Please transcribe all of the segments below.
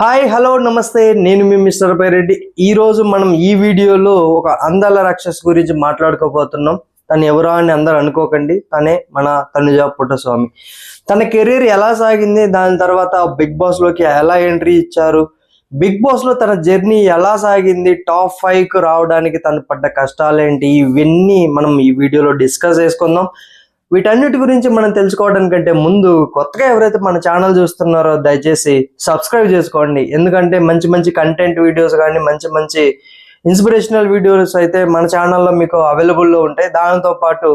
Hi hello నమస్తే, నేను మీ mister Paireddy. ఈ రోజు మనం ఈ వీడియోలో ఒక అందాల రాక్షస్ గురించి మాట్లాడుకోబోతున్నాం. తను ఎవరా అని అందరు అనుకోకండి, తనే మన తనుజ పుట్టస్వామి. తన కెరీర్ ఎలా సాగింది, దాని తర్వాత బిగ్ బాస్ లోకి ఎలా ఎంట్రీ ఇచ్చారు, బిగ్ బాస్ లో తన జర్నీ ఎలా సాగింది, టాప్ 5 కు రావడానికి తను పడ్డ కష్టాలేంటి, ఇవన్నీ మనం ఈ వీడియోలో డిస్కస్ చేసుకుందాం. వీటన్నిటి గురించి మనం తెలుసుకోవడానికంటే ముందు కొత్తగా ఎవరైతే మన ఛానల్ చూస్తున్నారో దయచేసి సబ్స్క్రైబ్ చేసుకోండి. ఎందుకంటే మంచి మంచి కంటెంట్ వీడియోస్ కానీ మంచి మంచి ఇన్స్పిరేషనల్ వీడియోస్ అయితే మన ఛానల్లో మీకు అవైలబుల్లో ఉంటాయి. దానితో పాటు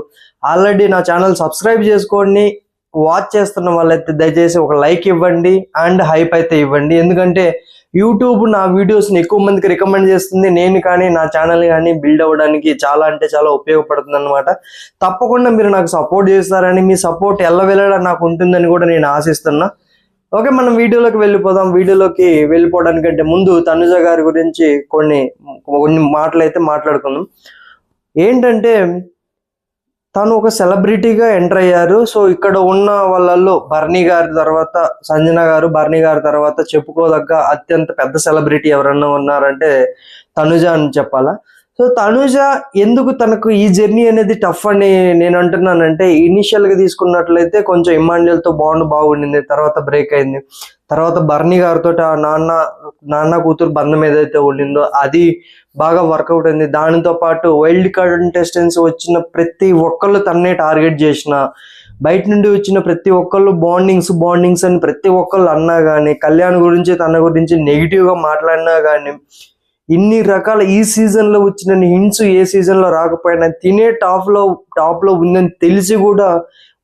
ఆల్రెడీ నా ఛానల్ సబ్స్క్రైబ్ చేసుకోండి. వాచ్ చేస్తున్న వాళ్ళైతే దయచేసి ఒక లైక్ ఇవ్వండి అండ్ హైప్ అయితే ఇవ్వండి. ఎందుకంటే యూట్యూబ్ నా వీడియోస్ని ఎక్కువ మందికి రికమెండ్ చేస్తుంది. నేను కానీ నా ఛానల్ కానీ బిల్డ్ అవ్వడానికి చాలా అంటే చాలా ఉపయోగపడుతుంది అనమాట. తప్పకుండా మీరు నాకు సపోర్ట్ చేస్తారని, మీ సపోర్ట్ ఎల్లవేళలా నాకు ఉంటుందని కూడా నేను ఆశిస్తున్నా. ఓకే, మనం వీడియోలోకి వెళ్ళిపోదాం. వీడియోలోకి వెళ్ళిపోవడానికంటే ముందు తనుజ గారి గురించి కొన్ని మాటలు అయితే మాట్లాడుకుందాం. ఏంటంటే తను ఒక సెలబ్రిటీగా ఎంటర్ అయ్యారు. సో ఇక్కడ ఉన్న వాళ్ళల్లో బర్నీ గారి తర్వాత సంజన గారు, బర్నీ గారి తర్వాత చెప్పుకోదగ్గ అత్యంత పెద్ద సెలబ్రిటీ ఎవరన్నా ఉన్నారంటే తనుజ అని చెప్పాలా. సో తనుజ ఎందుకు తనకు ఈ జర్నీ అనేది టఫ్ అని నేను అంటున్నానంటే, ఇనిషియల్ గా తీసుకున్నట్లయితే కొంచెం ఇమాన్యుయల్తో బాగుండింది, తర్వాత బ్రేక్ అయింది. తర్వాత బర్నీ గారితో ఆ నాన్న కూతురు బంధం ఏదైతే ఉండిందో అది బాగా వర్కౌట్ అయింది. దానితో పాటు వైల్డ్ కార్డ్ కంటెస్టెంట్స్ వచ్చిన ప్రతి ఒక్కళ్ళు తన్నే టార్గెట్ చేసిన, బయట నుండి వచ్చిన ప్రతి ఒక్కళ్ళు బాండింగ్స్ అని ప్రతి ఒక్కళ్ళు అన్నా కానీ, కళ్యాణ్ గురించి తన గురించి నెగిటివ్ గా మాట్లాడినా కానీ, ఇన్ని రకాల ఈ సీజన్ లో వచ్చిన హింట్స్ ఏ సీజన్ లో రాకపోయినా తినే టాప్ లో ఉందని తెలిసి కూడా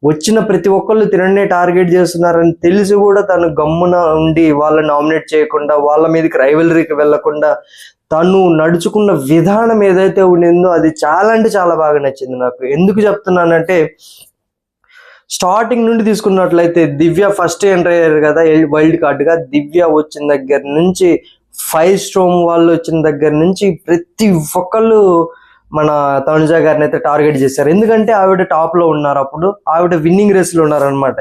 వచ్చిన ప్రతి ఒక్కళ్ళు తిననే టార్గెట్ చేస్తున్నారని తెలిసి కూడా తను గమ్మున ఉండి వాళ్ళని నామినేట్ చేయకుండా, వాళ్ళ మీదకి రైవలరీకి వెళ్లకుండా తను నడుచుకున్న విధానం ఏదైతే ఉండిందో అది చాలా అంటే చాలా బాగా నచ్చింది నాకు. ఎందుకు చెప్తున్నానంటే, స్టార్టింగ్ నుండి తీసుకున్నట్లయితే దివ్య ఫస్ట్ ఎంటర్ అయ్యారు కదా వైల్డ్ కార్డ్ గా. దివ్య వచ్చిన దగ్గర నుంచి, 5 స్ట్రోమ్ వాళ్ళు వచ్చిన దగ్గర నుంచి ప్రతి ఒక్కళ్ళు మన తనుజ గారిని అయితే టార్గెట్ చేశారు. ఎందుకంటే ఆవిడ టాప్ లో ఉన్నారు, అప్పుడు ఆవిడ విన్నింగ్ రేస్ లో ఉన్నారు అనమాట.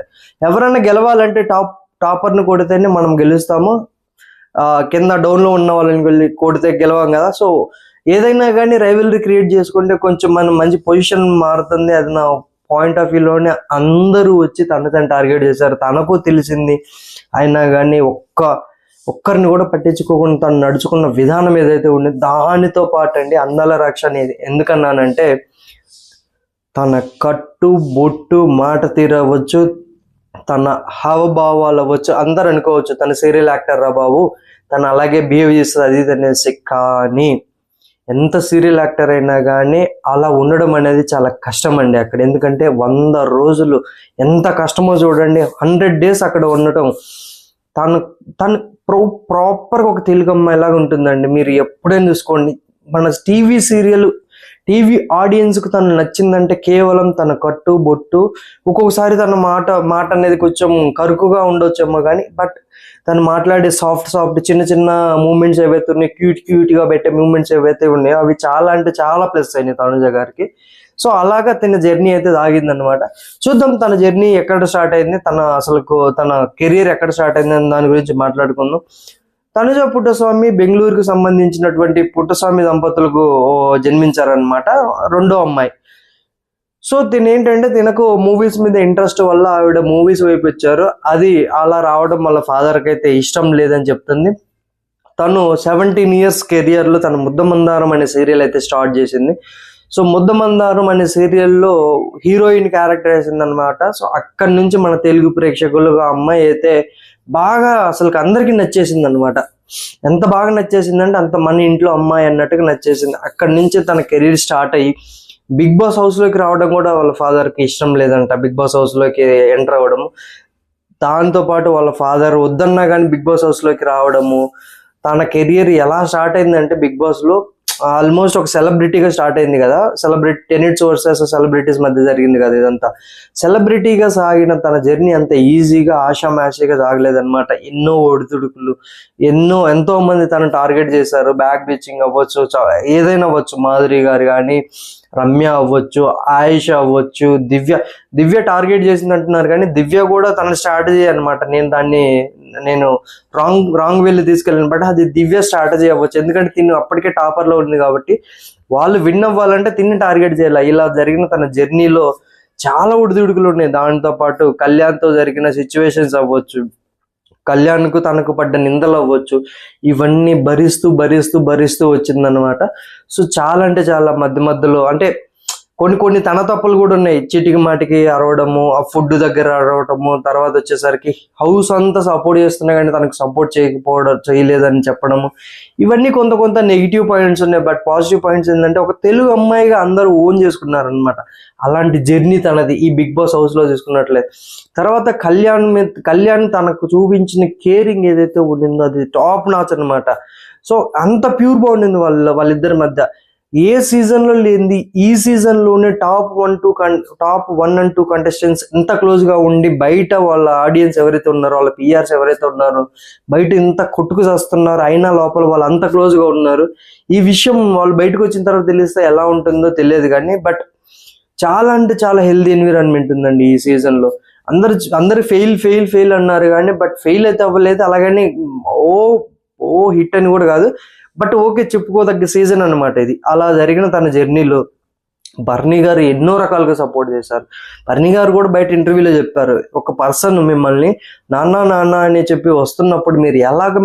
ఎవరైనా గెలవాలంటే టాపర్ ను కొడితేనే మనం గెలుస్తాము, కింద డౌన్ లో ఉన్న వాళ్ళని వెళ్ళి కొడితే గెలవం కదా. సో ఏదైనా కానీ రైవలరీ క్రియేట్ చేసుకుంటే కొంచెం మనం మంచి పొజిషన్ మారుతుంది. అది నా పాయింట్ ఆఫ్ వ్యూలోనే అందరూ వచ్చి తను టార్గెట్ చేశారు. తనకు తెలిసింది అయినా కానీ ఒక్కరిని కూడా పట్టించుకోకుండా తను నడుచుకున్న విధానం ఏదైతే ఉంది, దానితో పాటు అండి అందాల రాక్ష అనేది ఎందుకన్నానంటే, తన కట్టు బొట్టు మాట తీరవచ్చు, తన హావభావాలు అవ్వచ్చు, అందరు అనుకోవచ్చు తన సీరియల్ యాక్టర్ రా బాబు, తను అలాగే బిహేవ్ చేస్తుంది అది అనేసి. కానీ ఎంత సీరియల్ యాక్టర్ అయినా కానీ అలా ఉండడం అనేది చాలా కష్టం అండి అక్కడ. ఎందుకంటే 100 రోజులు ఎంత కష్టమో చూడండి. 100 డేస్ అక్కడ ఉండటం. తను ప్రాపర్గా ఒక తెలుగు అమ్మాయిలాగా ఉంటుందండి. మీరు ఎప్పుడైనా చూసుకోండి, మన టీవీ ఆడియన్స్కు తను నచ్చిందంటే కేవలం తన కట్టు బొట్టు. ఒక్కొక్కసారి తన మాట అనేది కొంచెం కరుకుగా ఉండొచ్చేమో కానీ, బట్ తను మాట్లాడే సాఫ్ట్ చిన్న మూమెంట్స్ ఏవైతే ఉన్నాయి, క్యూట్ గా పెట్టే మూమెంట్స్ ఏవైతే ఉన్నాయో అవి చాలా అంటే చాలా ప్లస్ అయినాయి తనుజ గారికి. సో అలాగా తన జర్నీ అయితే సాగిందనమాట. చూద్దాం తన జర్నీ ఎక్కడ స్టార్ట్ అయింది, తన కెరీర్ ఎక్కడ స్టార్ట్ అయింది అని దాని గురించి మాట్లాడుకుందాం. తనుజ పుట్టస్వామి బెంగళూరుకు సంబంధించినటువంటి పుట్టస్వామి దంపతులకు జన్మించారనమాట, రెండో అమ్మాయి. సో తినకు మూవీస్ మీద ఇంట్రెస్ట్ వల్ల ఆవిడ మూవీస్ వైపు వచ్చారు. అది అలా రావడం వాళ్ళ ఫాదర్కి అయితే ఇష్టం లేదని చెప్తుంది. తను 17 years కెరియర్లో తన ముద్దమందారం అనే సీరియల్ అయితే స్టార్ట్ చేసింది. సో ముద్దమందారం అనే సీరియల్లో హీరోయిన్ క్యారెక్టర్ వేసిందనమాట. సో అక్కడి నుంచి మన తెలుగు ప్రేక్షకులుగా అమ్మాయి అయితే బాగా అసలు అందరికీ నచ్చేసింది అనమాట. ఎంత బాగా నచ్చేసిందంటే అంత మన ఇంట్లో అమ్మాయి అన్నట్టుగా నచ్చేసింది. అక్కడి నుంచి తన కెరీర్ స్టార్ట్ అయ్యి బిగ్ బాస్ హౌస్ లోకి రావడం కూడా వాళ్ళ ఫాదర్ కి ఇష్టం లేదంట, బిగ్ బాస్ హౌస్ లోకి ఎంటర్ అవ్వడము. దాంతో పాటు వాళ్ళ ఫాదర్ వద్దన్నా కానీ బిగ్ బాస్ హౌస్ లోకి రావడము. తన కెరియర్ ఎలా స్టార్ట్ అయిందంటే, బిగ్ బాస్ లో ఆల్మోస్ట్ ఒక సెలబ్రిటీగా స్టార్ట్ అయింది కదా. టెనిట్స్ వర్సెస్ సెలబ్రిటీస్ మధ్య జరిగింది కదా ఇదంతా. సెలబ్రిటీగా సాగిన తన జర్నీ అంత ఈజీగా ఆషామాషిగా సాగలేదన్నమాట. ఎన్నో ఒడిదుడుకులు, ఎంతో మంది తను టార్గెట్ చేశారు. బ్యాక్ బిచ్చింగ్ అవ్వచ్చు, ఏదైనా అవ్వచ్చు, మాధురి గారు కానీ, రమ్య అవ్వచ్చు, ఆయుష అవ్వచ్చు, దివ్య టార్గెట్ చేసింది అంటున్నారు. కానీ దివ్య కూడా తన స్ట్రాటజీ అనమాట. నేను దాన్ని నేను రాంగ్ వెళ్ళి తీసుకెళ్ళాను. బట్ అది దివ్య స్ట్రాటజీ అవ్వచ్చు, ఎందుకంటే తిను అప్పటికే టాపర్లో ఉంది కాబట్టి వాళ్ళు విన్ అవ్వాలంటే తిని టార్గెట్ చేయాలి. ఇలా జరిగిన తన జర్నీలో చాలా ఉడిదుడుకులు ఉన్నాయి. దాంతో పాటు కళ్యాణ్తో జరిగిన సిచ్యువేషన్స్ అవ్వచ్చు, కళ్యాణ్కు తనకు పడ్డ నిందలు అవ్వచ్చు, ఇవన్నీ భరిస్తూ భరిస్తూ భరిస్తూ వచ్చిందనమాట. సో చాలా అంటే చాలా మధ్యలో అంటే కొన్ని తన తప్పులు కూడా ఉన్నాయి. చీటికి మాటికి అరవడము, ఆ ఫుడ్ దగ్గర అరవడము, తర్వాత వచ్చేసరికి హౌస్ అంతా సపోర్ట్ చేస్తున్నా కానీ తనకు సపోర్ట్ చేయలేదని చెప్పడము, ఇవన్నీ కొంత నెగిటివ్ పాయింట్స్ ఉన్నాయి. బట్ పాజిటివ్ పాయింట్స్ ఏంటంటే ఒక తెలుగు అమ్మాయిగా అందరూ ఓన్ చేసుకున్నారనమాట. అలాంటి జర్నీ తనది ఈ బిగ్ బాస్ హౌస్లో తీసుకున్నట్లే. తర్వాత కళ్యాణ్ తనకు చూపించిన కేరింగ్ ఏదైతే ఉండిందో అది టాప్ నాచ్ అనమాట. సో అంత ప్యూర్ గా ఉండింది వాళ్ళిద్దరి మధ్య. ఏ సీజన్లో లేనిది ఈ సీజన్లోనే టాప్ 1 and 2 కంటెస్టెంట్స్ ఇంత క్లోజ్గా ఉండి బయట వాళ్ళ ఆడియన్స్ ఎవరైతే ఉన్నారో, వాళ్ళ పిఆర్స్ ఎవరైతే ఉన్నారో, బయట ఇంత కొట్టుకు చేస్తున్నారు, అయినా లోపల వాళ్ళు అంత క్లోజ్గా ఉన్నారు. ఈ విషయం వాళ్ళు బయటకు వచ్చిన తర్వాత తెలిస్తే ఎలా ఉంటుందో తెలియదు కానీ, బట్ చాలా అంటే చాలా హెల్దీ ఎన్విరాన్మెంట్ ఉందండి ఈ సీజన్లో. అందరు ఫెయిల్ అన్నారు కానీ, బట్ ఫెయిల్ అయితే అవ్వలేదు. అలాగని ఓ హిట్ అని కూడా కాదు, బట్ ఓకే చెప్పుకోదగ్గ సీజన్ అనమాట ఇది. అలా జరిగిన తన జర్నీలో బర్నీ గారు ఎన్నో రకాలుగా సపోర్ట్ చేశారు. బర్నీ గారు కూడా బయట ఇంటర్వ్యూలో చెప్పారు, ఒక పర్సన్ మిమ్మల్ని నాన్న అని చెప్పి వస్తున్నప్పుడు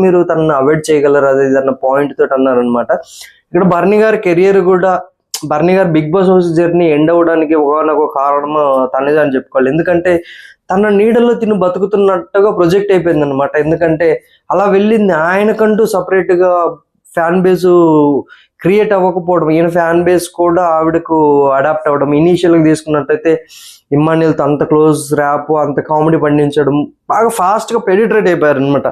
మీరు తనను అవాయిడ్ చేయగలరు, అది అన్న పాయింట్ తోటి అన్నారనమాట. ఇక్కడ బర్నీ గారి కెరియర్ కూడా, బర్నీ గారు Bigg Boss house journey end అవ్వడానికి ఒక కారణం తనదే అని చెప్పుకోవాలి. ఎందుకంటే తన నీడల్లో తిను బతుకుతున్నట్టుగా ప్రొజెక్ట్ అయిపోయింది అనమాట. ఎందుకంటే అలా వెళ్ళింది. ఆయనకంటూ సపరేట్గా ఫ్యాన్ బేస్ క్రియేట్ అవ్వకపోవడం, ఈయన ఫ్యాన్ బేస్ కూడా ఆవిడకు అడాప్ట్ అవ్వడం. ఇనీషియల్గా తీసుకున్నట్టయితే ఇమ్మాన్యుయల్తో అంత క్లోజ్ ర్యాప్, అంత కామెడీ పండించడం, బాగా ఫాస్ట్గా పెనిట్రేట్ అయిపోయారు అనమాట.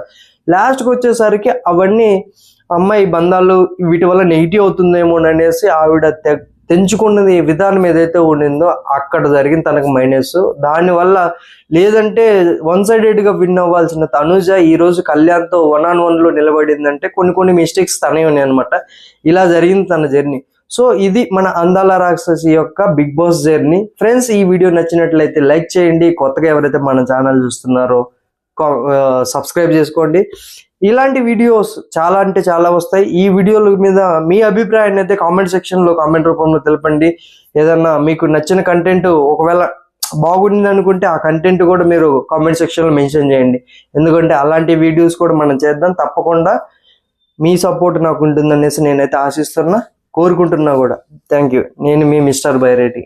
లాస్ట్కి వచ్చేసరికి అవన్నీ అమ్మాయి బంధాలు వీటి వల్ల నెగిటివ్ అవుతుందేమో అనేసి ఆవిడ తెంచుకున్నది విధానం ఏదైతే ఉండిందో అక్కడ జరిగింది తనకు మైనస్. దానివల్ల లేదంటే వన్ సైడెడ్గా విన్ అవ్వాల్సిన తనుజ ఈరోజు కళ్యాణ్తో 1-on-1లో నిలబడిందంటే కొన్ని మిస్టేక్స్ తనే ఉన్నాయి అనమాట. ఇలా జరిగింది తన జర్నీ. సో ఇది మన అందాల రాక్షసి యొక్క బిగ్ బాస్ జర్నీ. ఫ్రెండ్స్, ఈ వీడియో నచ్చినట్లయితే లైక్ చేయండి. కొత్తగా ఎవరైతే మన ఛానల్ చూస్తున్నారో సబ్స్క్రైబ్ చేసుకోండి. ఇలాంటి వీడియోస్ చాలా అంటే చాలా వస్తాయి. ఈ వీడియోల మీద మీ అభిప్రాయాన్ని అయితే కామెంట్ సెక్షన్లో కామెంట్ రూపంలో తెలపండి. ఏదన్నా మీకు నచ్చిన కంటెంట్ ఒకవేళ బాగుంది అనుకుంటే ఆ కంటెంట్ కూడా మీరు కామెంట్ సెక్షన్లో మెన్షన్ చేయండి. ఎందుకంటే అలాంటి వీడియోస్ కూడా మనం చేద్దాం. తప్పకుండా మీ సపోర్ట్ నాకు ఉంటుందనేసి నేనైతే ఆశిస్తున్నా, కోరుకుంటున్నా కూడా. Thank you. నేను మీ మిస్టర్ బైరెడ్డి.